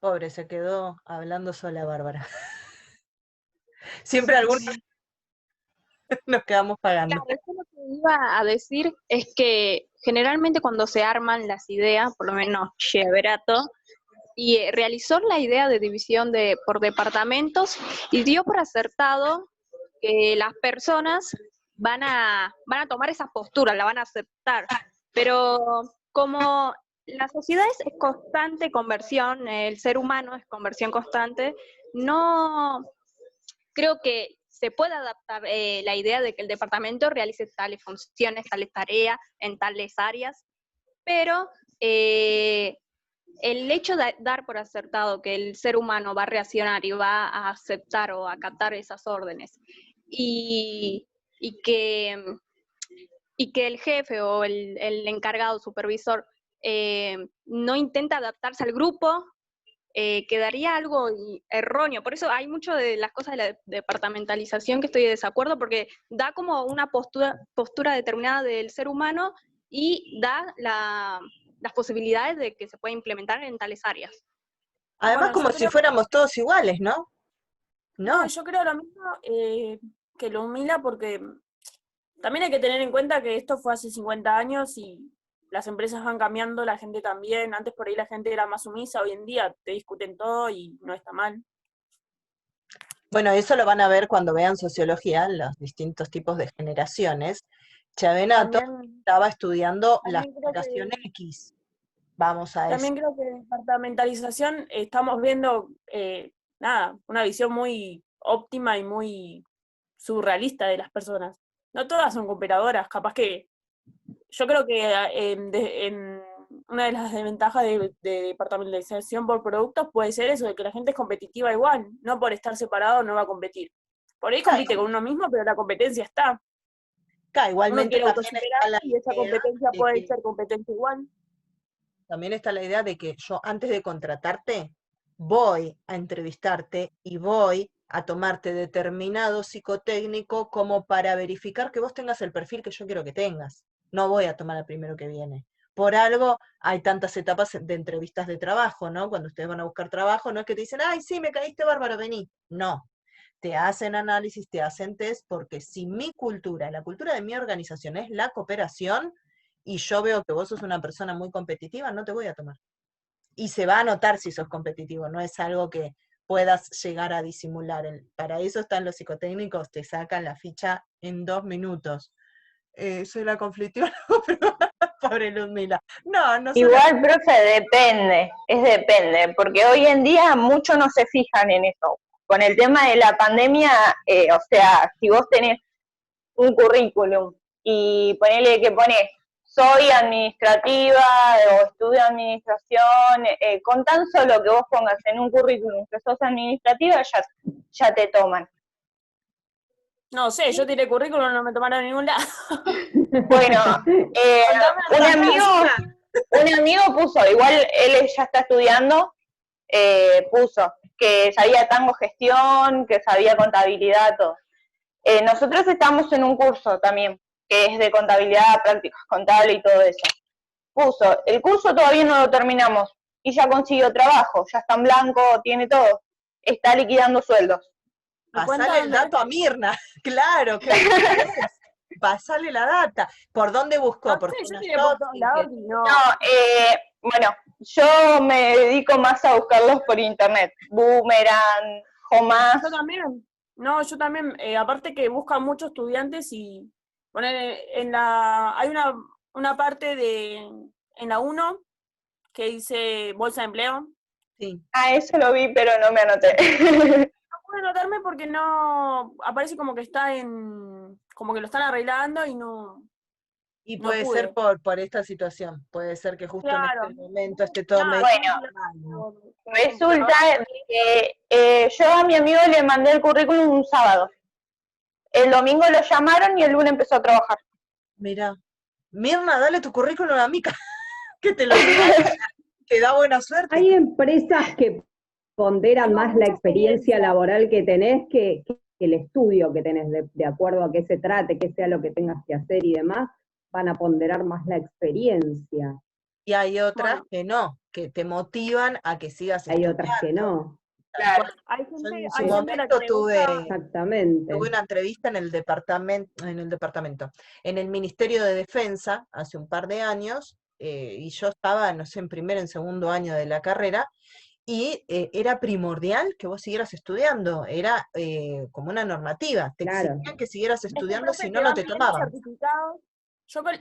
Pobre, se quedó hablando sola Bárbara. Siempre algunos nos quedamos pagando. Claro, eso lo que iba a decir es que generalmente cuando se arman las ideas, por lo menos Cheverato, y realizó la idea de división por departamentos y dio por acertado que las personas van a tomar esas posturas, la van a aceptar, pero como la sociedad es constante conversión, el ser humano es conversión constante, no creo que se puede adaptar la idea de que el departamento realice tales funciones, tales tareas en tales áreas, pero el hecho de dar por acertado que el ser humano va a reaccionar y va a aceptar o a acatar esas órdenes y, y que, y que el jefe o el encargado, supervisor, no intenta adaptarse al grupo, quedaría algo erróneo. Por eso hay mucho de las cosas de la departamentalización que estoy de desacuerdo, porque da como una postura determinada del ser humano y da las posibilidades de que se pueda implementar en tales áreas. Además, Bueno, como yo si creo, fuéramos todos iguales, ¿no? no, No. yo creo lo mismo, que lo humila porque también hay que tener en cuenta que esto fue hace 50 años y las empresas van cambiando, la gente también. Antes por ahí la gente era más sumisa, hoy en día te discuten todo y no está mal. Bueno, eso lo van a ver cuando vean sociología, los distintos tipos de generaciones. Chavenato También, estaba estudiando la también creo generación que, X. Vamos a eso. también creo que departamentalización estamos viendo, nada, una visión muy óptima y muy surrealista de las personas. No todas son cooperadoras, capaz que yo creo que en una de las desventajas de departamentalización por productos puede ser eso, de que la gente es competitiva igual, no por estar separado no va a competir. Por ahí compite con uno mismo, pero la competencia está. Uno Igualmente quiere también está autosuperarse la y esa idea competencia de puede que ser competencia igual. también está la idea de que yo antes de contratarte voy a entrevistarte y voy a tomarte determinado psicotécnico como para verificar que vos tengas el perfil que yo quiero que tengas. No voy a tomar al primero que viene. Por algo hay tantas etapas de entrevistas de trabajo, ¿no? Cuando ustedes van a buscar trabajo, no es que te dicen, ay, sí, me caíste bárbaro, vení. No, te hacen análisis, te hacen test, porque si mi cultura, la cultura de mi organización es la cooperación, y yo veo que vos sos una persona muy competitiva, no te voy a tomar. Y se va a notar si sos competitivo, no es algo que puedas llegar a disimular. Para eso están los psicotécnicos, te sacan la ficha en 2 minutos. Soy la conflictiva, pobre Ludmila. No, no soy Igual, profe, depende, porque hoy en día muchos no se fijan en eso. Con el tema de la pandemia, o sea, si vos tenés un currículum y ponele que pones soy administrativa o estudio administración, con tan solo que vos pongas en un currículum que sos administrativa, ya te toman. No sé, yo tiré currículum, no me tomaron a ningún lado. Bueno, Contame un otra amigo, cosa. un amigo puso, igual él ya está estudiando, puso que sabía tango gestión, que sabía contabilidad, todo. Nosotros estamos en un curso también, que es de contabilidad, prácticas contables y todo eso. Puso, el curso todavía no lo terminamos y ya consiguió trabajo, ya está en blanco, tiene todo, está liquidando sueldos. ¿Me cuenta pasale el dónde es? dato a Mirna, claro, que pasale la data. ¿Por dónde buscó? No ¿Por sé, yo zona tiré por shop? todos lados y no. No, bueno, yo me dedico más a buscarlos por internet, Boomerang, Homás. Yo también. No, yo también. Aparte que buscan muchos estudiantes y poner hay una parte en la uno que dice bolsa de empleo. Sí. Ah, eso lo vi, pero no me anoté. No pude anotarme porque no aparece como que como que lo están arreglando y Y no puede ser pude. por esta situación, puede ser que justo en Claro. este momento esté todo Nada, medio Bueno, mal. resulta que yo a mi amigo le mandé el currículum un sábado. El domingo lo llamaron y el lunes empezó a trabajar. Mirá, Mirna, dale tu currículum a Mica, que te lo diga ella, que da buena suerte. Hay empresas que ponderan Tengo más la mucha experiencia experiencia. laboral que tenés que el estudio que tenés, de acuerdo a qué se trate, qué sea lo que tengas que hacer y demás, van a ponderar más la experiencia. Y hay otras Bueno, que no, que te motivan a que sigas Hay otras que estudiando. no. Tal Claro. cual. hay Yo gente, en su hay gente a la que momento le gusta, Exactamente. tuve una entrevista en el Ministerio de Defensa hace un par de años, y yo estaba, no sé, en primer, en segundo año de la carrera, y era primordial que vos siguieras estudiando, era como una normativa, te Claro. exigían que siguieras es que, estudiando, profe, si no, te no van te pidiendo tomaban. certificados.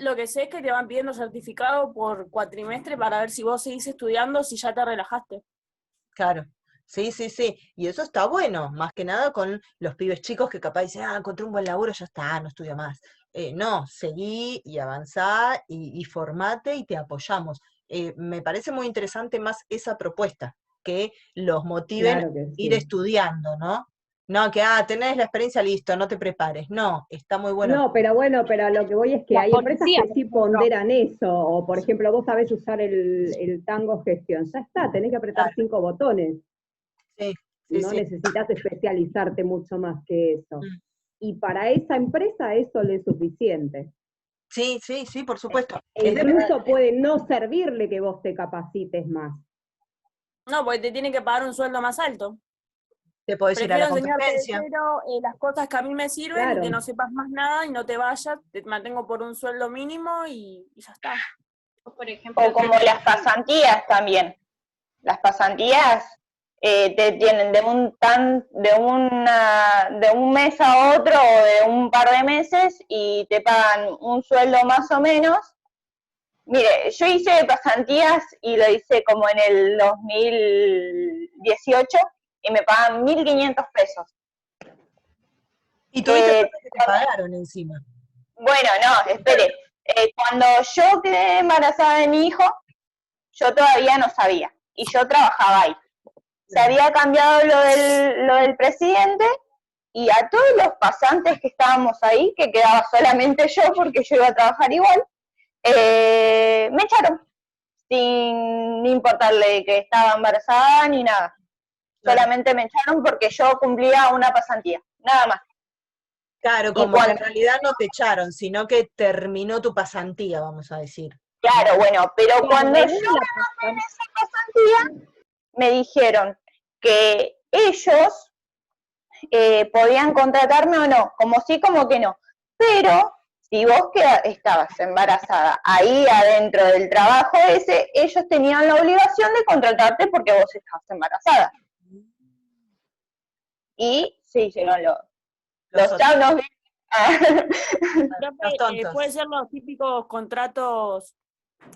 Lo que sé es que te van pidiendo certificado por cuatrimestre para ver si vos seguís estudiando, si ya te relajaste. Claro, sí, sí, sí, y eso está bueno, más que nada con los pibes chicos que capaz dicen, encontré un buen laburo, ya está, no estudio más. No, seguí y avanzá y formate y te apoyamos. Me parece muy interesante más esa propuesta, que los motiven a Claro que ir sí. estudiando, ¿no? No, que, tenés la experiencia, listo, no te prepares. No, está muy bueno. No, pero bueno, pero a lo que voy es que La hay empresas policía, que por sí ejemplo. ponderan eso, o por ejemplo, vos sabés usar el Tango Gestión, ya está, tenés que apretar Claro, 5 botones, sí, sí, no sí. necesitas especializarte mucho más que eso. Mm. Y para esa empresa eso le es suficiente. Sí, sí, sí, por supuesto. E Es de verdad, incluso puede no servirle que vos te capacites más. No, porque te tienen que pagar un sueldo más alto. te podés ir a la Prefiero enseñarte de competencia. cero las cosas que a mí me sirven y que Claro, no sepas más nada y no te vayas, te mantengo por un sueldo mínimo y ya está. Por ejemplo, O como las pasantías también. Las pasantías te tienen de un mes a otro o de un par de meses y te pagan un sueldo más o menos. Mire, yo hice pasantías y lo hice como en el 2018 y me pagan 1.500 pesos. Y tuviste Que suerte que te pagaron encima. Bueno, no, espere. Cuando yo quedé embarazada de mi hijo, yo todavía no sabía. Y yo trabajaba ahí. Se había cambiado lo del presidente y a todos los pasantes que estábamos ahí, que quedaba solamente yo porque yo iba a trabajar igual, me echaron. Sin importarle que estaba embarazada ni nada. Claro. Solamente me echaron porque yo cumplía una pasantía. Nada más. Claro, Y como que cuando en realidad no te echaron, sino que terminó tu pasantía, vamos a decir. Claro, bueno, pero claro, cuando la yo idea de la pasantía. en esa pasantía me dijeron que ellos podían contratarme o no, como sí, como que no. Pero si vos estabas embarazada ahí adentro del trabajo ese, ellos tenían la obligación de contratarte porque vos estabas embarazada. Y sí, hicieron Los los otros, chavos. los Profe, tontos. puede ser los típicos contratos,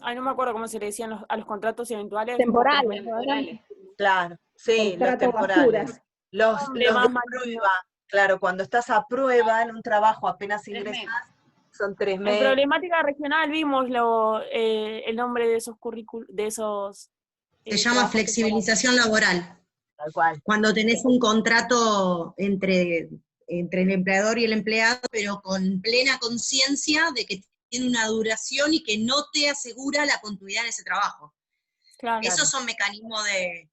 ay, no me acuerdo cómo se le decían a los contratos eventuales. Temporales, ¿verdad? Claro, sí, los contrato basura. temporales. Los Nombre de más malino. prueba, claro, cuando estás a prueba en un trabajo, apenas ingresas, son 3 En meses. problemática regional vimos el nombre de esos de esos Se llama trabajos flexibilización laboral. Tal cual. Cuando tenés un contrato entre el empleador y el empleado, pero con plena conciencia de que tiene una duración y que no te asegura la continuidad en ese trabajo. Claro. Esos son mecanismos de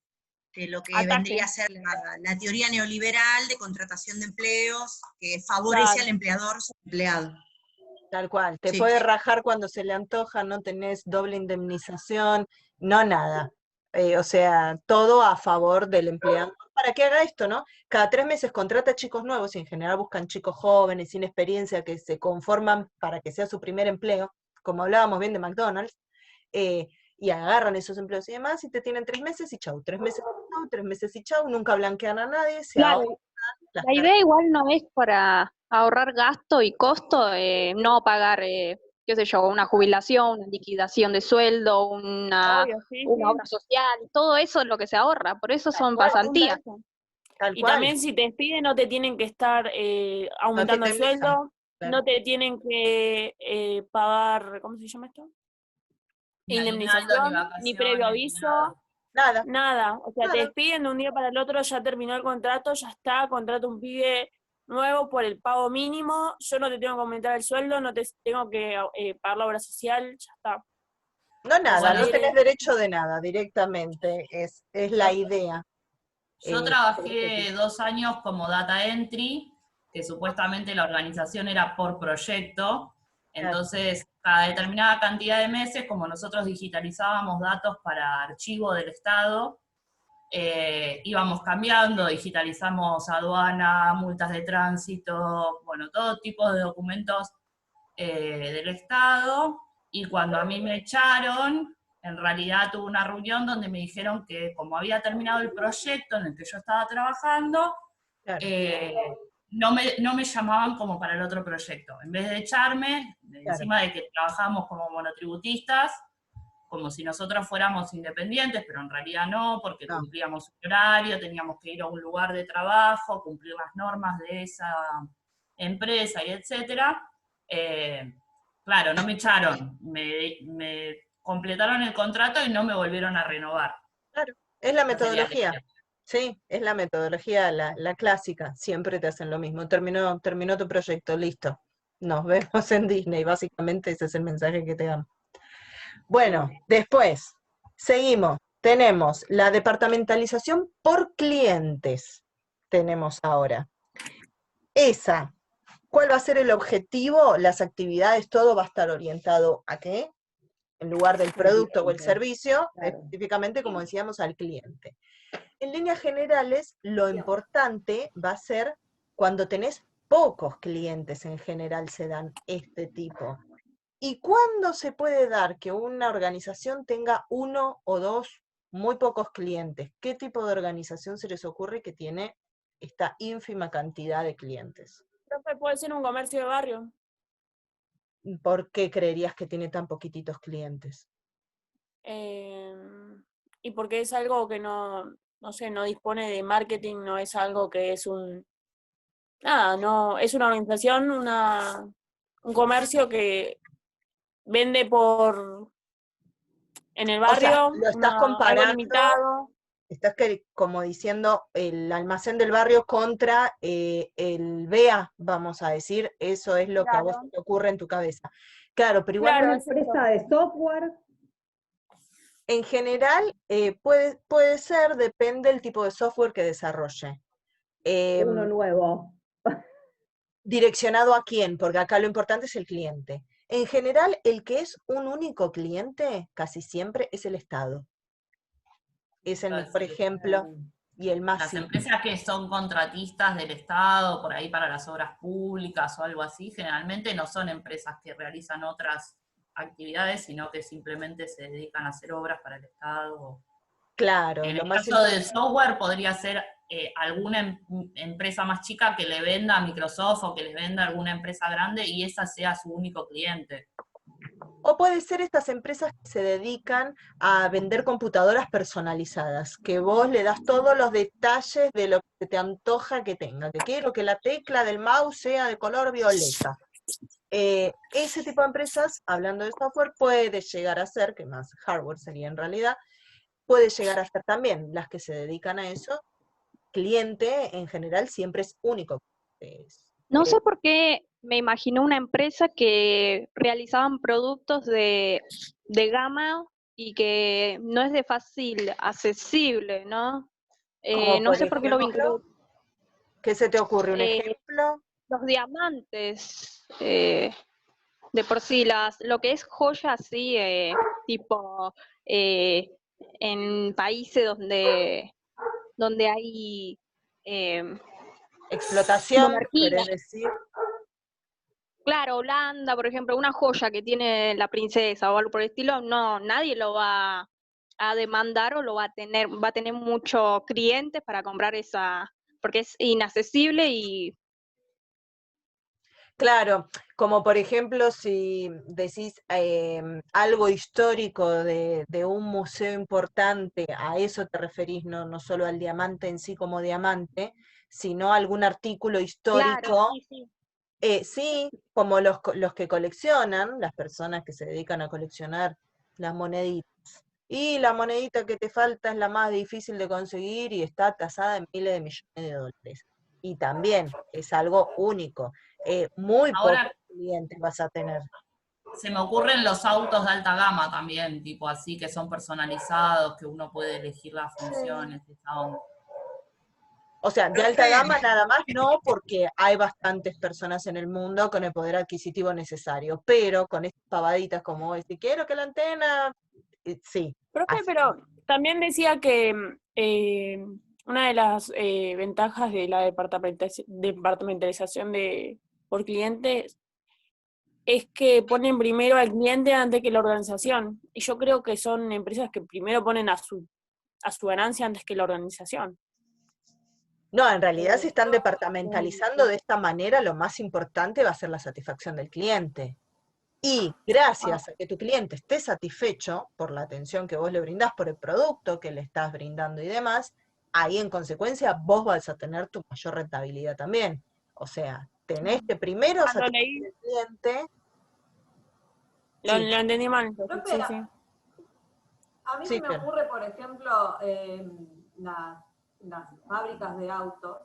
lo que Ataque. vendría a ser la teoría neoliberal de contratación de empleos, que favorece al empleador sobre el empleado. Tal cual. Te Sí. puede rajar cuando se le antoja, no tenés doble indemnización, no nada. O sea, todo a favor del empleado. Para que haga esto, ¿no? Cada 3 meses contrata chicos nuevos y en general buscan chicos jóvenes, sin experiencia, que se conforman para que sea su primer empleo, como hablábamos bien de McDonald's, y agarran esos empleos y demás, y te tienen 3 meses y chau. 3 meses y chau, 3 meses y chau, nunca blanquean a nadie, se Claro, ahorran las la idea igual no es para ahorrar gasto y costo, no pagar, qué sé yo, una jubilación, una liquidación de sueldo, una Obvio, sí, obra sí. social, todo eso es lo que se ahorra, por eso son Bueno, pasantías. tal y cual. también si te despiden no te tienen que estar aumentando el indemnizan, sueldo, claro. no te tienen que pagar, ¿cómo se llama esto? Ni aguinaldo, ni Indemnización, ni vacaciones, previo ni aviso, Nada, nada. O sea, te nada. despiden de un día para el otro, ya terminó el contrato, ya está, contrato un pibe nuevo por el pago mínimo, yo no te tengo que aumentar el sueldo, no te tengo que pagar la obra social, ya está. No nada, no Alegre. tenés derecho de nada directamente, es la idea. Yo trabajé 2 años como data entry, que supuestamente la organización era por proyecto, Entonces, cada determinada cantidad de meses, como nosotros digitalizábamos datos para archivo del Estado, íbamos cambiando, digitalizamos aduana, multas de tránsito, bueno, todo tipo de documentos del Estado, y cuando a mí me echaron, en realidad tuve una reunión donde me dijeron que como había terminado el proyecto en el que yo estaba trabajando, Claro. no me llamaban como para el otro proyecto. En vez de echarme, encima de que trabajamos como monotributistas, como si nosotros fuéramos independientes, pero en realidad no, porque cumplíamos un horario, teníamos que ir a un lugar de trabajo, cumplir las normas de esa empresa y etcétera. Claro, no me echaron, me completaron el contrato y no me volvieron a renovar. Claro, es la Esa sería la metodología. idea. Sí, es la metodología, la clásica. Siempre te hacen lo mismo. Terminó tu proyecto, listo. Nos vemos en Disney. Básicamente ese es el mensaje que te dan. Bueno, después, seguimos. Tenemos la departamentalización por clientes. Tenemos ahora. Esa, ¿cuál va a ser el objetivo? Las actividades, todo va a estar orientado ¿a qué? En lugar del producto o el servicio, específicamente, como decíamos, al cliente. En líneas generales, lo importante va a ser cuando tenés pocos clientes, en general se dan este tipo. ¿Y cuándo se puede dar que una organización tenga uno o dos muy pocos clientes? ¿Qué tipo de organización se les ocurre que tiene esta ínfima cantidad de clientes? Profe, puede ser un comercio de barrio. ¿Por qué creerías que tiene tan poquititos clientes? Y porque es algo que no sé, no dispone de marketing, no es algo que es no, es una organización, un comercio que vende en el O sea, barrio, lo estás algo comparando, limitado. estás como diciendo el almacén del barrio contra el BEA, vamos a decir, eso es lo que a vos te ocurre en tu cabeza. Claro, pero igual ¿Una empresa de software? en general puede ser, depende del tipo de software que desarrolle. Uno nuevo. ¿Direccionado a quién? Porque acá lo importante es el cliente. En general, el que es un único cliente, casi siempre, es el Estado. Es el mejor ejemplo y el más Las simple. empresas que son contratistas del Estado, por ahí para las obras públicas o algo así, generalmente no son empresas que realizan otras actividades, sino que simplemente se dedican a hacer obras para el Estado. Claro, En lo el más caso del software podría ser alguna empresa más chica que le venda a Microsoft o que le venda a alguna empresa grande y esa sea su único cliente. O puede ser estas empresas que se dedican a vender computadoras personalizadas, que vos le das todos los detalles de lo que te antoja que tenga, que quiero que la tecla del mouse sea de color violeta. Ese tipo de empresas, hablando de software, puede llegar a ser, que más hardware sería en realidad, puede llegar a ser también las que se dedican a eso. Cliente en general siempre es único. No sé por qué me imagino una empresa que realizaban productos de gama y que no es de fácil accesible, ¿no? Como No por sé por qué lo vinculé. ¿qué se te ocurre? ¿Un ejemplo? Los diamantes, de por sí, lo que es joya así, tipo en países donde hay Explotación, monarquía. querés decir. Claro, Holanda, por ejemplo, una joya que tiene la princesa o algo por el estilo, no, nadie lo va a demandar o lo va a tener muchos clientes para comprar esa, porque es inaccesible y... Claro, como por ejemplo si decís algo histórico de un museo importante, a eso te referís, no solo al diamante en sí como diamante, sino algún artículo histórico. Claro, sí. Sí, como los que coleccionan, las personas que se dedican a coleccionar las moneditas. Y la monedita que te falta es la más difícil de conseguir y está tasada en miles de millones de dólares. Y también es algo único. Muy pocos Ahora clientes vas a tener. se me ocurren los autos de alta gama también, tipo así, que son personalizados, que uno puede elegir las funciones, esa onda. O sea, de alta gama nada más no, porque hay bastantes personas en el mundo con el poder adquisitivo necesario, pero con estas pavaditas como vos decís, quiero que la antena, sí. Profe, así. pero también decía que una de las ventajas de la departamentalización por clientes es que ponen primero al cliente antes que la organización. Y yo creo que son empresas que primero ponen a su ganancia antes que la organización. No, en realidad si están departamentalizando de esta manera, lo más importante va a ser la satisfacción del cliente. Y gracias a que tu cliente esté satisfecho por la atención que vos le brindás, por el producto que le estás brindando y demás, ahí en consecuencia vos vas a tener tu mayor rentabilidad también. O sea, tenés que primero Cuando satisfacer leí, al cliente. lo Sí, entendí mal. Profe, Sí, sí. a mí sí, se me Fer. ocurre, por ejemplo, las fábricas de autos,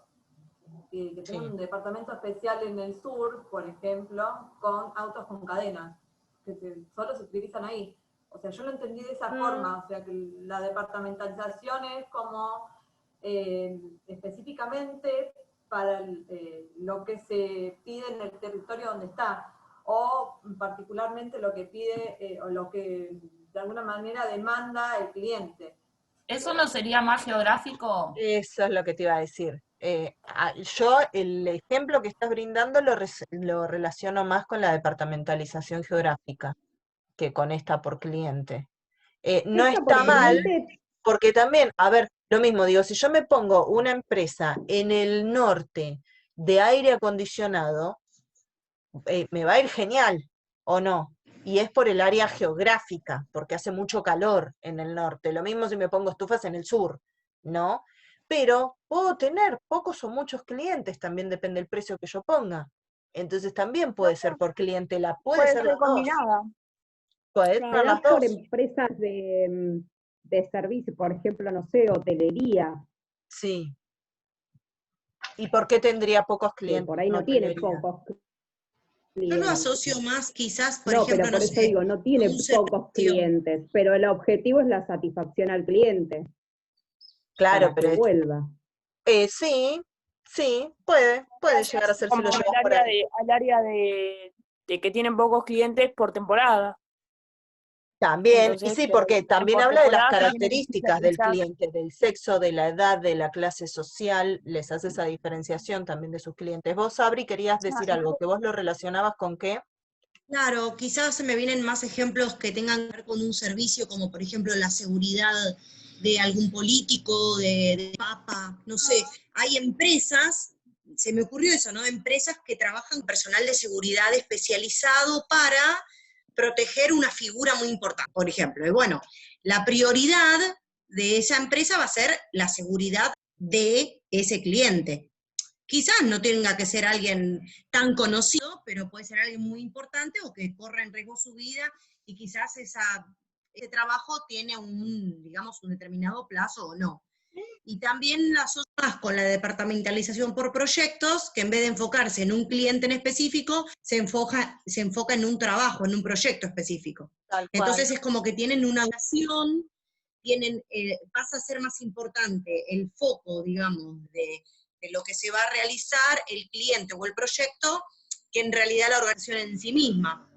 que Sí. tienen un departamento especial en el sur, por ejemplo, con autos con cadenas, que solo se utilizan ahí. O sea, yo lo entendí de esa forma, o sea, que la departamentalización es como específicamente para lo que se pide en el territorio donde está, o particularmente lo que pide o lo que de alguna manera demanda el cliente. ¿Eso no sería más geográfico? Eso es lo que te iba a decir. Yo el ejemplo que estás brindando lo relaciono más con la departamentalización geográfica que con esta por cliente. No Esta por está mal, cliente, porque también, a ver, lo mismo digo, si yo me pongo una empresa en el norte de aire acondicionado, me va a ir genial, ¿o no? Y es por el área geográfica, porque hace mucho calor en el norte. Lo mismo si me pongo estufas en el sur, ¿no? Pero puedo tener pocos o muchos clientes, también depende del precio que yo ponga. Entonces también puede ser por clientela, puede Puede ser ser las dos, combinada. puede Claro. ser te las das por dos. empresas de servicio, por ejemplo, no sé, hotelería, Sí. ¿Y por qué tendría pocos que clientes por ahí en no tiene hotelería? pocos Yo lo clientes. asocio más quizás, por No, ejemplo, pero no por eso sé, digo, no a tiene un pocos servicio. clientes, pero el objetivo es la satisfacción al cliente, Claro, para que pero vuelva. sí, sí, puede llegar a ser si lo Como llevas por ahí. al área de que tienen pocos clientes por temporada. También, y Entonces, sí, que porque también por habla de las temporada se tiene que características del especializar. cliente, del sexo, de la edad, de la clase social, les hace esa diferenciación también de sus clientes. Vos, Sabri, querías decir algo, que vos lo relacionabas con qué. Claro, quizás se me vienen más ejemplos que tengan que ver con un servicio, como por ejemplo la seguridad de algún político, de papa, no sé. Hay empresas, se me ocurrió eso, ¿no? Empresas que trabajan con personal de seguridad especializado para proteger una figura muy importante, por ejemplo. Y bueno, la prioridad de esa empresa va a ser la seguridad de ese cliente. Quizás no tenga que ser alguien tan conocido, pero puede ser alguien muy importante o que corra en riesgo su vida y quizás ese trabajo tiene digamos, un determinado plazo o no. Y también las otras con la departamentalización por proyectos, que en vez de enfocarse en un cliente en específico, se enfoca en un trabajo, en un proyecto específico. Tal cual. Entonces es como que tienen una duración, pasa a ser más importante el foco, digamos, de lo que se va a realizar el cliente o el proyecto, que en realidad la organización en sí misma.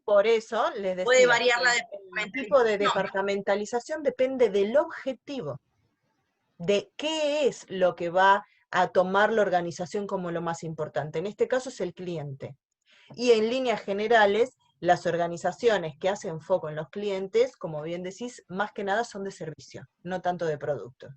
Por eso les Puede decía, variar la el tipo de departamentalización. departamentalización depende del objetivo, de qué es lo que va a tomar la organización como lo más importante. En este caso es el cliente. Y en líneas generales, las organizaciones que hacen foco en los clientes, como bien decís, más que nada son de servicio, no tanto de producto.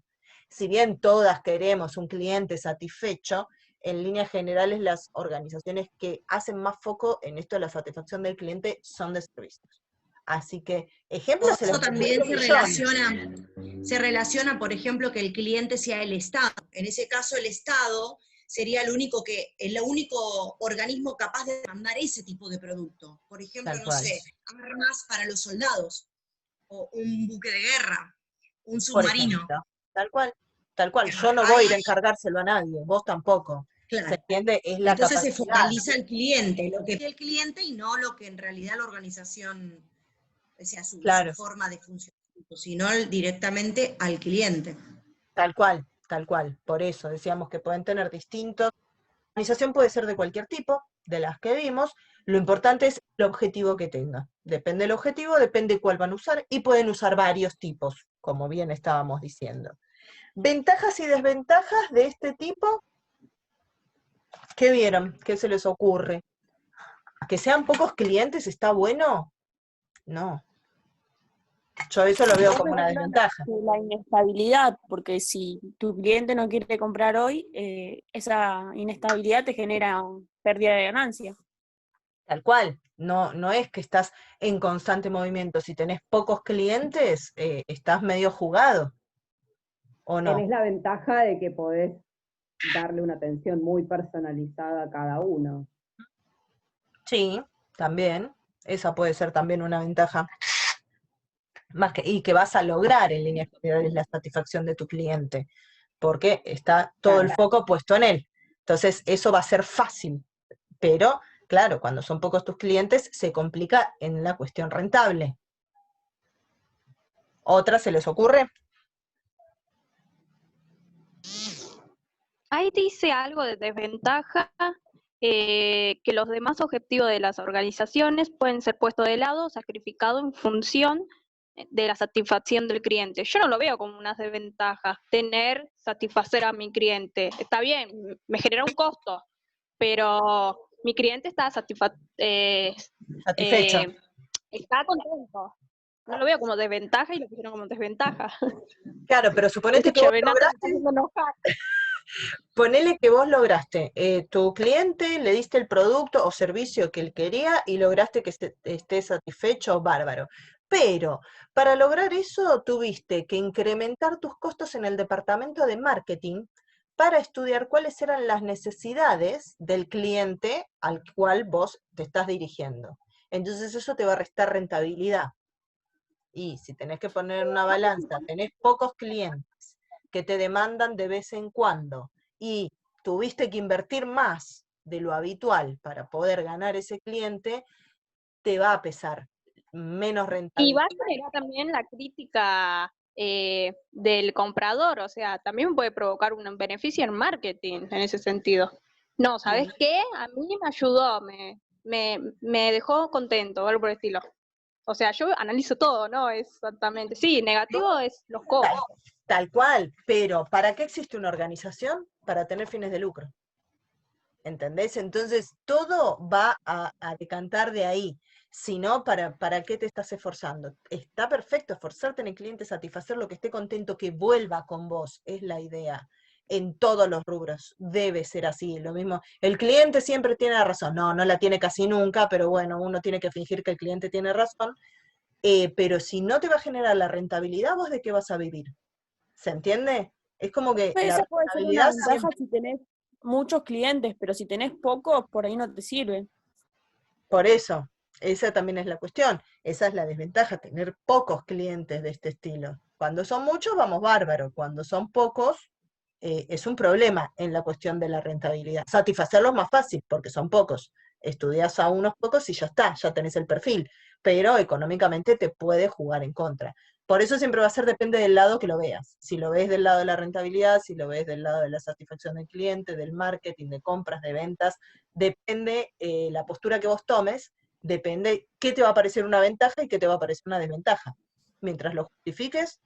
Si bien todas queremos un cliente satisfecho, en líneas generales las organizaciones que hacen más foco en esto de la satisfacción del cliente son de servicios. Así que ejemplos se les Eso pueden también dar millones. se relaciona, por ejemplo, que el cliente sea el Estado. En ese caso, el Estado sería el único organismo capaz de demandar ese tipo de producto. Por ejemplo, Tal no cual. sé, armas para los soldados, o un buque de guerra, un Por submarino. ejemplo, tal cual, tal cual. Yo no voy a ir a encargárselo a nadie, vos tampoco. ¿Se Claro. entiende? Es la Entonces se capacidad. focaliza el cliente, lo que pide el cliente y no lo que en realidad la organización, o sea, su Claro, forma de funcionamiento, sino directamente al cliente. tal cual. tal cual. Por eso decíamos que pueden tener distintos. La organización puede ser de cualquier tipo, de las que vimos. Lo importante es el objetivo que tenga. Depende del objetivo, depende cuál van a usar, y pueden usar varios tipos, como bien estábamos diciendo. Ventajas y desventajas de este tipo, ¿qué vieron? ¿Qué se les ocurre? ¿Que sean pocos clientes está bueno? No. Yo eso lo veo Yo, como por una ejemplo, desventaja. la inestabilidad, porque si tu cliente no quiere comprar hoy, esa inestabilidad te genera pérdida de ganancia. Tal cual. No es que estás en constante movimiento. Si tenés pocos clientes, estás medio jugado, ¿o no? Tenés la ventaja de que podés darle una atención muy personalizada a cada uno. Sí, también. Esa puede ser también una ventaja. Y que vas a lograr en líneas generales la satisfacción de tu cliente, porque está todo el foco puesto en él. Entonces, eso va a ser fácil, pero claro, cuando son pocos tus clientes, se complica en la cuestión rentable. ¿Otra se les ocurre? Ahí dice algo de desventaja, que los demás objetivos de las organizaciones pueden ser puestos de lado o sacrificados en función de la satisfacción del cliente. Yo no lo veo como una desventaja, satisfacer a mi cliente. Está bien, me genera un costo, pero mi cliente está Satisfecho. está contento. No lo veo como desventaja y lo pusieron como desventaja. Claro, pero suponete que vos lograste, ponele que vos lograste, tu cliente le diste el producto o servicio que él quería y lograste que esté satisfecho, bárbaro. Pero para lograr eso tuviste que incrementar tus costos en el departamento de marketing para estudiar cuáles eran las necesidades del cliente al cual vos te estás dirigiendo. Entonces eso te va a restar rentabilidad. Y si tenés que poner en una balanza, tenés pocos clientes que te demandan de vez en cuando y tuviste que invertir más de lo habitual para poder ganar ese cliente, te va a pesar menos Y rentabilidad. va a generar también la crítica del comprador, o sea, también puede provocar un beneficio en marketing en ese sentido. No, ¿sabes qué? A mí me ayudó, me dejó contento, algo por el estilo. O sea, yo analizo todo, ¿no? Exactamente. Sí, negativo es los costos. Tal cual, pero ¿para qué existe una organización? Para tener fines de lucro. ¿Entendés? Entonces, todo va a decantar de ahí. Si no, ¿para qué te estás esforzando? Está perfecto esforzarte en el cliente, satisfacer lo que esté contento, que vuelva con vos, es la idea. En todos los rubros debe ser así. Lo mismo, el cliente siempre tiene la razón. No la tiene casi nunca, pero bueno, uno tiene que fingir que el cliente tiene razón. Pero si no te va a generar la rentabilidad, ¿vos de qué vas a vivir? ¿Se entiende? Es como que la Esa puede ser una rentabilidad ventaja siempre. si tenés muchos clientes, pero si tenés pocos, por ahí no te sirve. Por eso, esa también es la cuestión. Esa es la desventaja, tener pocos clientes de este estilo. Cuando son muchos, vamos bárbaro. Cuando son pocos, es un problema en la cuestión de la rentabilidad. Satisfacerlos es más fácil, porque son pocos. Estudias a unos pocos y ya está, ya tenés el perfil. Pero económicamente te puede jugar en contra. Por eso siempre va a ser, depende del lado que lo veas. Si lo ves del lado de la rentabilidad, si lo ves del lado de la satisfacción del cliente, del marketing, de compras, de ventas, depende la postura que vos tomes, depende qué te va a parecer una ventaja y qué te va a parecer una desventaja. Mientras lo justifiques,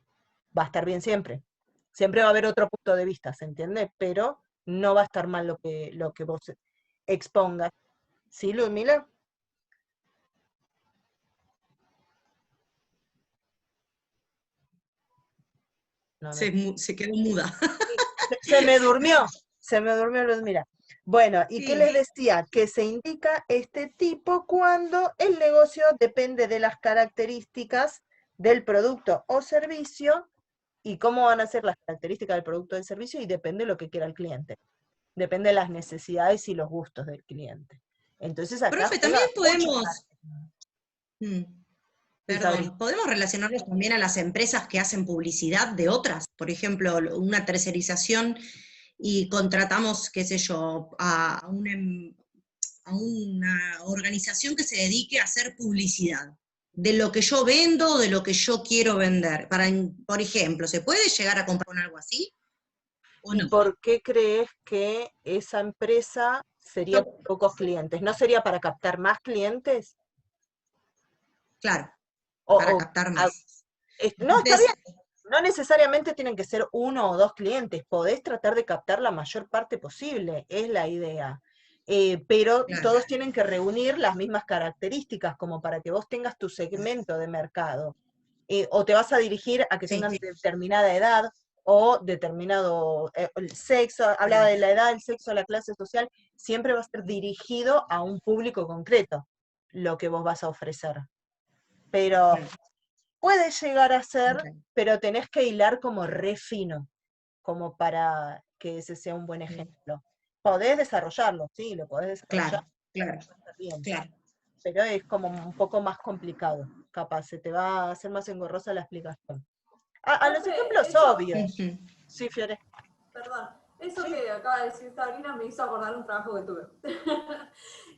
va a estar bien siempre. Siempre va a haber otro punto de vista, ¿se entiende? Pero no va a estar mal lo que vos expongas. ¿Sí, Ludmila? No. Se quedó muda. Se me durmió Ludmila. Bueno, ¿y qué les decía? Que se indica este tipo cuando el negocio depende de las características del producto o servicio y cómo van a ser las características del producto o del servicio y depende de lo que quiera el cliente. Depende de las necesidades y los gustos del cliente. Entonces acá Profe, también podemos... Perdón, ¿podemos relacionarlos también a las empresas que hacen publicidad de otras? Por ejemplo, una tercerización y contratamos, qué sé yo, a una organización que se dedique a hacer publicidad de lo que yo vendo o de lo que yo quiero vender. Por ejemplo, ¿se puede llegar a comprar con algo así? ¿O ¿Y no? por qué crees que esa empresa sería con pocos clientes? ¿No sería para captar más clientes? Claro, O, para o- captar a- más. no, está Entonces, bien. No necesariamente tienen que ser 1 o 2 clientes. Podés tratar de captar la mayor parte posible, es la idea. Pero claro, todos tienen que reunir las mismas características como para que vos tengas tu segmento de mercado. O te vas a dirigir a que sí, tengan determinada edad o determinado el sexo, hablaba claro, de la edad, el sexo, la clase social, siempre va a ser dirigido a un público concreto lo que vos vas a ofrecer. Pero claro, puede llegar a ser, claro, pero tenés que hilar como re fino, como para que ese sea un buen sí, ejemplo. Podés desarrollarlo, sí, lo podés desarrollar, claro, claro, está bien, claro. pero es como un poco más complicado, capaz, se te va a hacer más engorrosa la explicación. A los ejemplos Profe, eso, obvios. Ujú. Sí, Fiore. perdón, eso Sí. que acaba de decir Sabrina me hizo acordar un trabajo que tuve.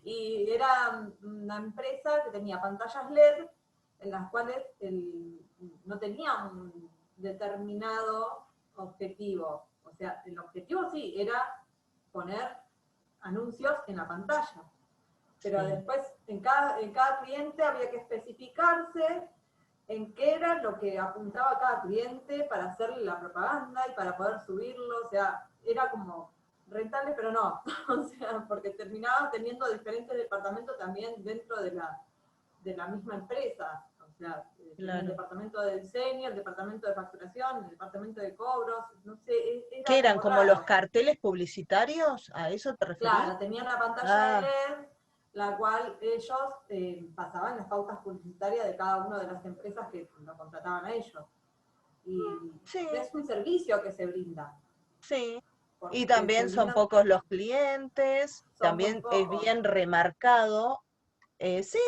Y era una empresa que tenía pantallas LED en las cuales no tenía un determinado objetivo. O sea, el objetivo sí era poner anuncios en la pantalla. Pero Sí. después en cada cliente había que especificarse en qué era lo que apuntaba cada cliente para hacerle la propaganda y para poder subirlo. O sea, era como rentable, pero no. O sea, porque terminaba teniendo diferentes departamentos también dentro de la misma empresa. O sea, tenía el Claro. departamento de diseño, el departamento de facturación, el departamento de cobros, no sé, ¿Qué era eran como como los raro. carteles publicitarios? ¿A eso te referís? Claro, tenían la pantalla de Ah, LED, la cual ellos pasaban las pautas publicitarias de cada una de las empresas que lo contrataban a ellos. Y sí, es un servicio que se brinda, sí. Y porque se también son brindan, pocos los clientes, son muy también es pocos. bien remarcado. Sí,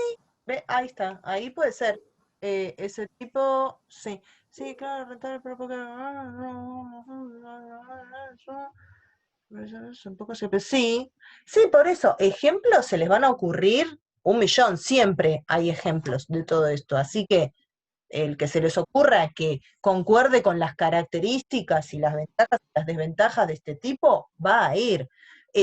ve, ahí está, ahí puede ser. Ese tipo, sí. Sí, claro, rentable, pero porque... Un poco sí, sí, por eso, ejemplos se les van a ocurrir 1 millón, siempre hay ejemplos de todo esto, así que el que se les ocurra que concuerde con las características y las ventajas y las desventajas de este tipo, va a ir.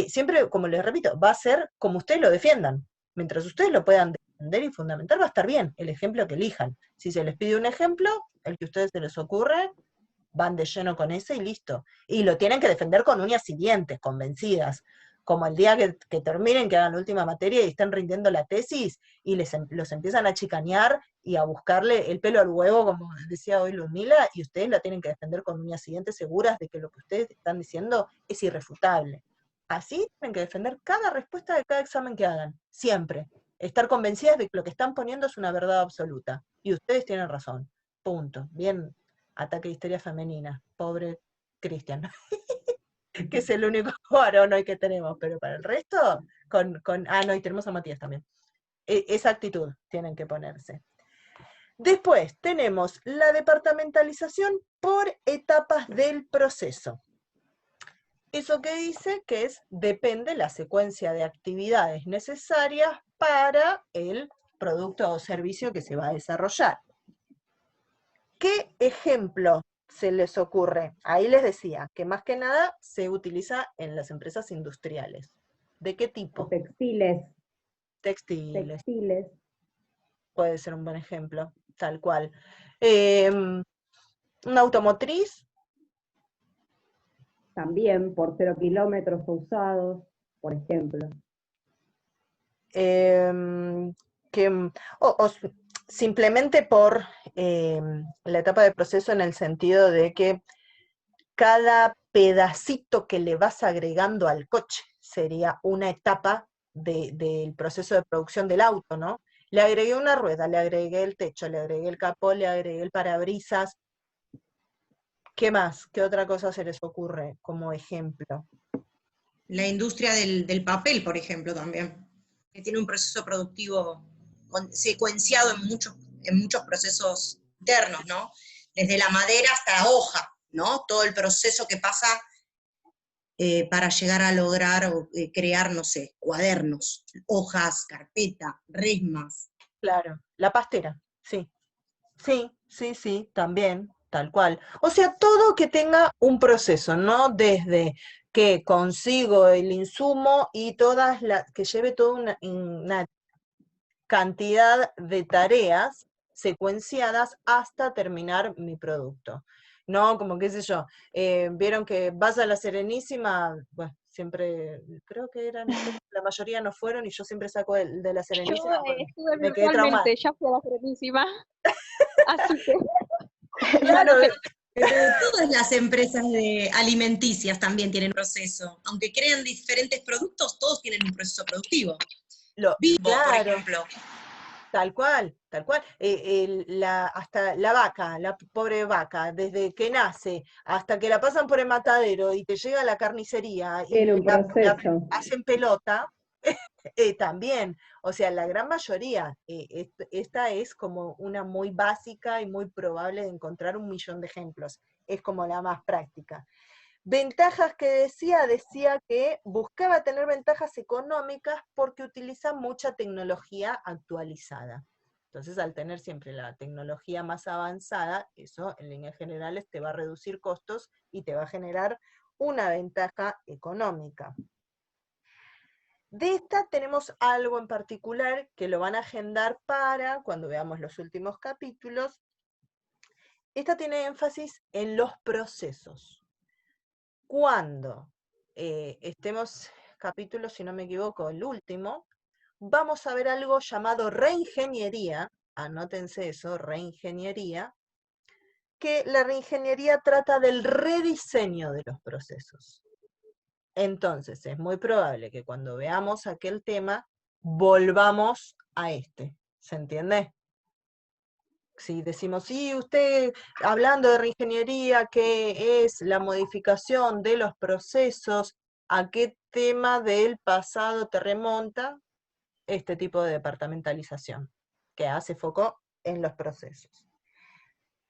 Siempre, como les repito, va a ser como ustedes lo defiendan. Mientras ustedes lo puedan defender y fundamentar, va a estar bien el ejemplo que elijan. Si se les pide un ejemplo, el que a ustedes se les ocurre, van de lleno con ese y listo. Y lo tienen que defender con uñas y dientes, convencidas. Como el día que terminen, que hagan la última materia y estén rindiendo la tesis y los empiezan a chicanear y a buscarle el pelo al huevo, como decía hoy Ludmila, y ustedes la tienen que defender con uñas y dientes seguras de que lo que ustedes están diciendo es irrefutable. Así tienen que defender cada respuesta de cada examen que hagan, siempre. Estar convencidas de que lo que están poniendo es una verdad absoluta. Y ustedes tienen razón. Punto. Bien, ataque de histeria femenina. Pobre Cristian, que es el único varón hoy que tenemos, pero para el resto, no, y tenemos a Matías también. Esa actitud tienen que ponerse. Después tenemos la departamentalización por etapas del proceso. Eso que dice que depende la secuencia de actividades necesarias para el producto o servicio que se va a desarrollar. ¿Qué ejemplo se les ocurre? Ahí les decía que más que nada se utiliza en las empresas industriales. ¿De qué O tipo? textiles, Textiles, textiles, puede ser un buen ejemplo, tal cual. Una automotriz, también por 0 kilómetros usados, por ejemplo. em, o simplemente por la etapa de proceso en el sentido de que cada pedacito que le vas agregando al coche sería una etapa del proceso de producción del auto, ¿no? Le agregué una rueda, le agregué el techo, le agregué el capó, le agregué el parabrisas. ¿Qué más? ¿Qué otra cosa se les ocurre como ejemplo? La industria del papel, por ejemplo, también, que tiene un proceso productivo secuenciado en muchos procesos internos, ¿no? Desde la madera hasta la hoja, ¿no? Todo el proceso que pasa para llegar a lograr o crear, no sé, cuadernos, hojas, carpeta, resmas. Claro, la pastera, sí. Sí, sí, sí, también. tal cual. O sea, todo que tenga un proceso, ¿no? Desde que consigo el insumo y que lleve toda una cantidad de tareas secuenciadas hasta terminar mi producto. No, como qué sé yo, vieron que vas a la Serenísima, bueno, siempre, creo que eran, la mayoría no fueron y yo siempre saco de la Yo Serenísima porque estuve me quedé traumada. virtualmente, ya fui a la Serenísima, así que Claro, Todas las empresas alimenticias también tienen un proceso. Aunque crean diferentes productos, todos tienen un proceso productivo. Vivo, por claro. ejemplo. Tal cual, tal cual. Hasta la vaca, la pobre vaca, desde que nace hasta que la pasan por el matadero y te llega a la carnicería y Tiene un la proceso. hacen pelota, también. O sea, la gran mayoría, esta es como una muy básica y muy probable de encontrar 1.000.000 de ejemplos. Es como la más práctica. Ventajas que decía que buscaba tener ventajas económicas porque utiliza mucha tecnología actualizada. Entonces, al tener siempre la tecnología más avanzada, eso en líneas generales te va a reducir costos y te va a generar una ventaja económica. De esta tenemos algo en particular que lo van a agendar para cuando veamos los últimos capítulos. Esta tiene énfasis en los procesos. Cuando estemos, capítulo, si no me equivoco, el último, vamos a ver algo llamado reingeniería, anótense eso, reingeniería, que la reingeniería trata del rediseño de los procesos. Entonces, es muy probable que cuando veamos aquel tema, volvamos a este, ¿se entiende? Si decimos, sí, usted, hablando de reingeniería, ¿qué es la modificación de los procesos? ¿A qué tema del pasado te remonta este tipo de departamentalización? Que hace foco en los procesos.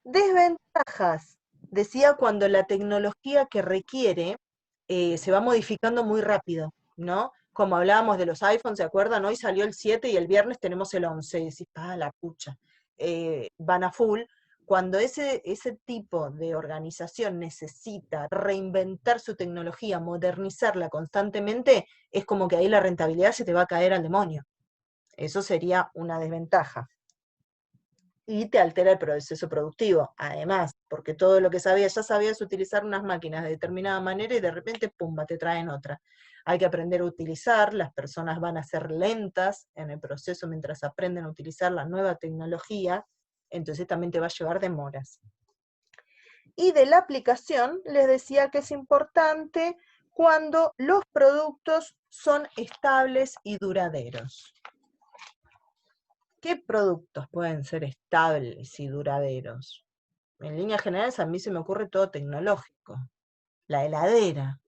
Desventajas. Decía cuando la tecnología que requiere se va modificando muy rápido, ¿no? Como hablábamos de los iPhones, ¿se acuerdan? Hoy salió el 7 y el viernes tenemos el 11. Y decís, la pucha. Van a full. Cuando ese tipo de organización necesita reinventar su tecnología, modernizarla constantemente, es como que ahí la rentabilidad se te va a caer al demonio. Eso sería una desventaja. Y te altera el proceso productivo, además, porque todo lo que ya sabías utilizar unas máquinas de determinada manera y de repente, pumba, te traen otra. Hay que aprender a utilizar, las personas van a ser lentas en el proceso mientras aprenden a utilizar la nueva tecnología, entonces también te va a llevar demoras. Y de la aplicación, les decía que es importante cuando los productos son estables y duraderos. ¿Qué productos pueden ser estables y duraderos? En líneas generales a mí se me ocurre todo tecnológico. La heladera,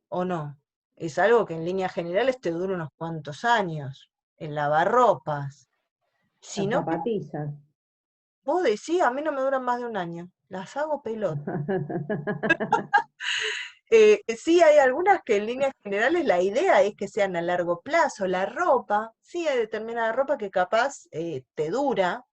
¿o no? Es algo que en líneas generales te dura unos cuantos años. El lavarropas. Si Las no, zapatillas. vos decís, a mí no me duran más de un año. Las hago pelota. Sí, hay algunas que en líneas generales la idea es que sean a largo plazo. La ropa, sí hay determinada ropa que capaz te dura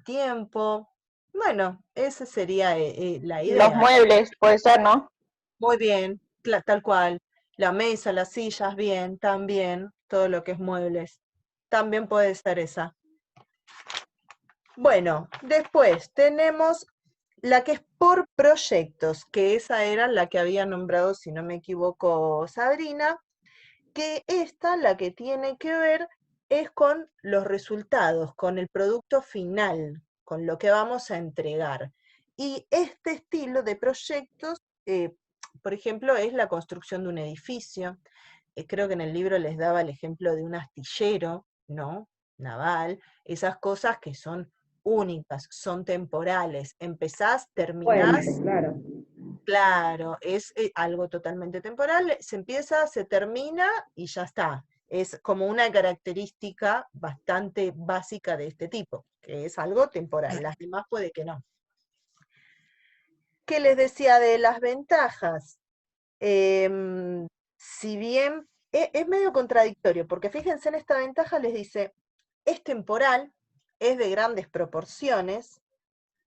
tiempo. Bueno, esa sería la Los idea. muebles, puede ser, ¿no? Muy bien, tal cual. La mesa, las sillas, bien, también. Todo lo que es muebles. También puede ser esa. Bueno, después tenemos la que es por proyectos, que esa era la que había nombrado, si no me equivoco, Sabrina, que esta, la que tiene que ver, es con los resultados, con el producto final, con lo que vamos a entregar. Y este estilo de proyectos, por ejemplo, es la construcción de un edificio. Creo que en el libro les daba el ejemplo de un astillero, ¿no? Naval, esas cosas que son únicas, son temporales. Empezás, terminás. Puente, claro. Claro, es algo totalmente temporal, se empieza, se termina y ya está. Es como una característica bastante básica de este tipo, que es algo temporal, las demás puede que no. ¿Qué les decía de las ventajas? Si bien es medio contradictorio, porque fíjense en esta ventaja, les dice, es temporal, es de grandes proporciones,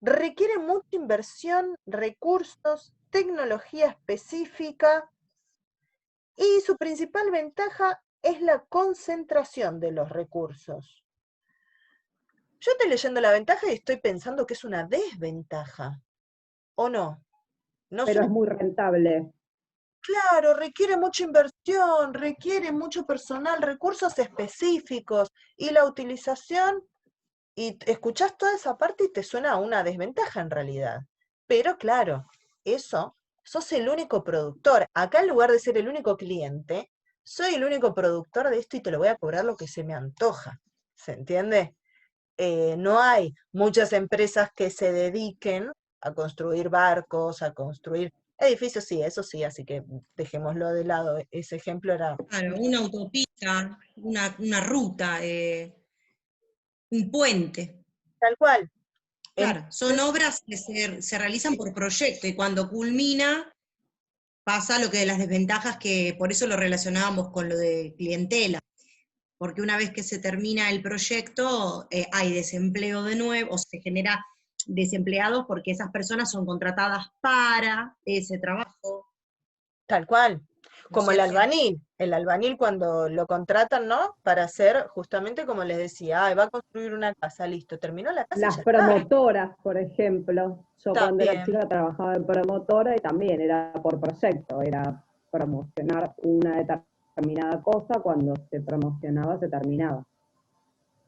requiere mucha inversión, recursos, tecnología específica, y su principal ventaja es la concentración de los recursos. Yo estoy leyendo la ventaja y estoy pensando que es una desventaja, ¿o no? No Pero sé. es muy rentable. Claro, requiere mucha inversión, requiere mucho personal, recursos específicos, y la utilización, y escuchás toda esa parte y te suena a una desventaja en realidad. Pero claro, eso, sos el único productor. Acá en lugar de ser el único cliente, soy el único productor de esto y te lo voy a cobrar lo que se me antoja. ¿Se entiende? No hay muchas empresas que se dediquen a construir barcos, a construir edificios, sí, eso sí, así que dejémoslo de lado. Ese ejemplo era... Claro, una autopista, una ruta, un puente. Tal cual. Claro, son Entonces, obras que se realizan por proyecto y cuando culmina pasa lo que de las desventajas que por eso lo relacionábamos con lo de clientela, porque una vez que se termina el proyecto hay desempleo de nuevo, o se genera desempleados porque esas personas son contratadas para ese trabajo. tal cual. ¿No es Como cierto? el albañil cuando lo contratan, ¿no? Para hacer, justamente como les decía, va a construir una casa, listo, terminó la casa y ya Las está. promotoras, por ejemplo, yo cuando era También, chica trabajaba en promotora y también era por proyecto, era promocionar una determinada cosa, cuando se promocionaba se terminaba.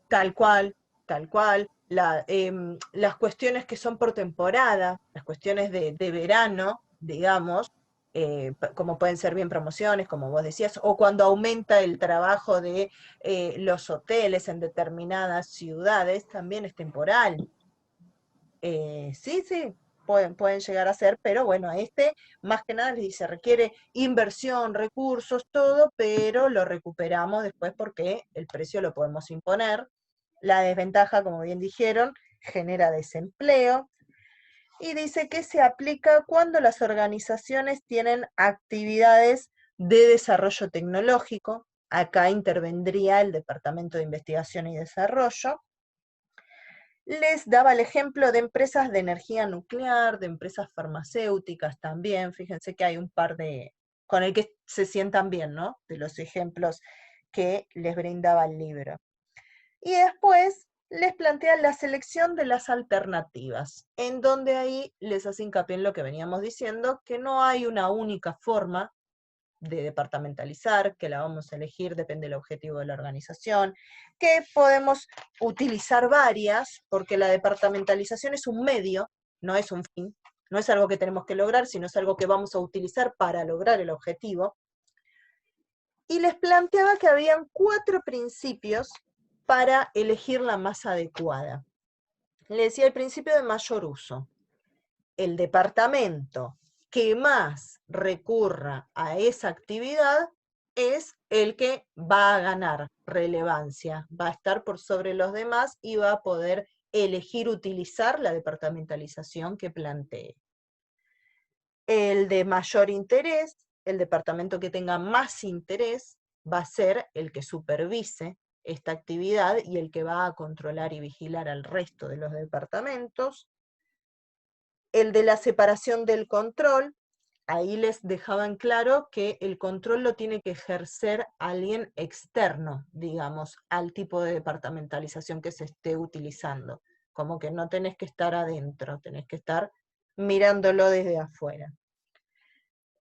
tal cual, tal cual. Las cuestiones que son por temporada, las cuestiones de verano, digamos, como pueden ser bien promociones, como vos decías, o cuando aumenta el trabajo de los hoteles en determinadas ciudades, también es temporal. Sí, sí, pueden llegar a ser, pero bueno, más que nada les dice, requiere inversión, recursos, todo, pero lo recuperamos después porque el precio lo podemos imponer. La desventaja, como bien dijeron, genera desempleo, y dice que se aplica cuando las organizaciones tienen actividades de desarrollo tecnológico. Acá intervendría el Departamento de Investigación y Desarrollo. Les daba el ejemplo de empresas de energía nuclear, de empresas farmacéuticas también. Fíjense que hay un par con el que se sientan bien, ¿no? De los ejemplos que les brindaba el libro. Y después les plantea la selección de las alternativas, en donde ahí les hace hincapié en lo que veníamos diciendo, que no hay una única forma de departamentalizar, que la vamos a elegir, depende del objetivo de la organización, que podemos utilizar varias, porque la departamentalización es un medio, no es un fin, no es algo que tenemos que lograr, sino es algo que vamos a utilizar para lograr el objetivo. Y les planteaba que habían 4 principios para elegir la más adecuada. Le decía el principio de mayor uso. El departamento que más recurra a esa actividad es el que va a ganar relevancia, va a estar por sobre los demás y va a poder elegir utilizar la departamentalización que plantee. El de mayor interés, el departamento que tenga más interés, va a ser el que supervise esta actividad y el que va a controlar y vigilar al resto de los departamentos. El de la separación del control, ahí les dejaban claro que el control lo tiene que ejercer alguien externo, digamos, al tipo de departamentalización que se esté utilizando. Como que no tenés que estar adentro, tenés que estar mirándolo desde afuera.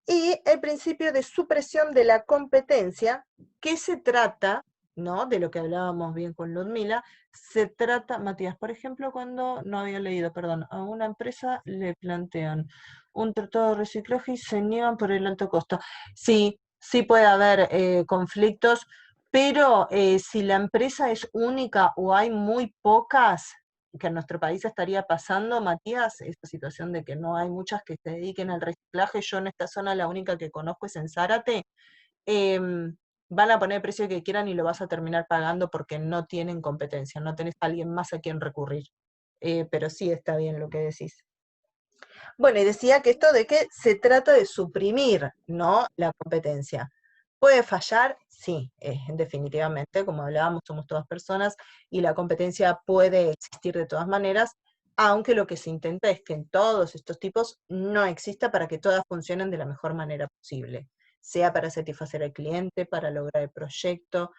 Y el principio de supresión de la competencia, que se trata, ¿no? De lo que hablábamos bien con Ludmila, se trata, Matías, por ejemplo, cuando, no había leído, perdón, a una empresa le plantean un tratado de reciclaje y se niegan por el alto costo. Sí, sí puede haber conflictos, pero si la empresa es única o hay muy pocas, que en nuestro país estaría pasando, Matías, esta situación de que no hay muchas que se dediquen al reciclaje. Yo en esta zona la única que conozco es en Zárate. Van a poner el precio que quieran y lo vas a terminar pagando porque no tienen competencia, no tenés a alguien más a quien recurrir. Pero sí está bien lo que decís. Bueno, y decía que esto de que se trata de suprimir, ¿no?, la competencia. ¿Puede fallar? Sí, definitivamente, como hablábamos, somos todas personas y la competencia puede existir de todas maneras. aunque lo que se intenta es que en todos estos tipos no exista para que todas funcionen de la mejor manera posible, sea para satisfacer al cliente, para lograr el proyecto,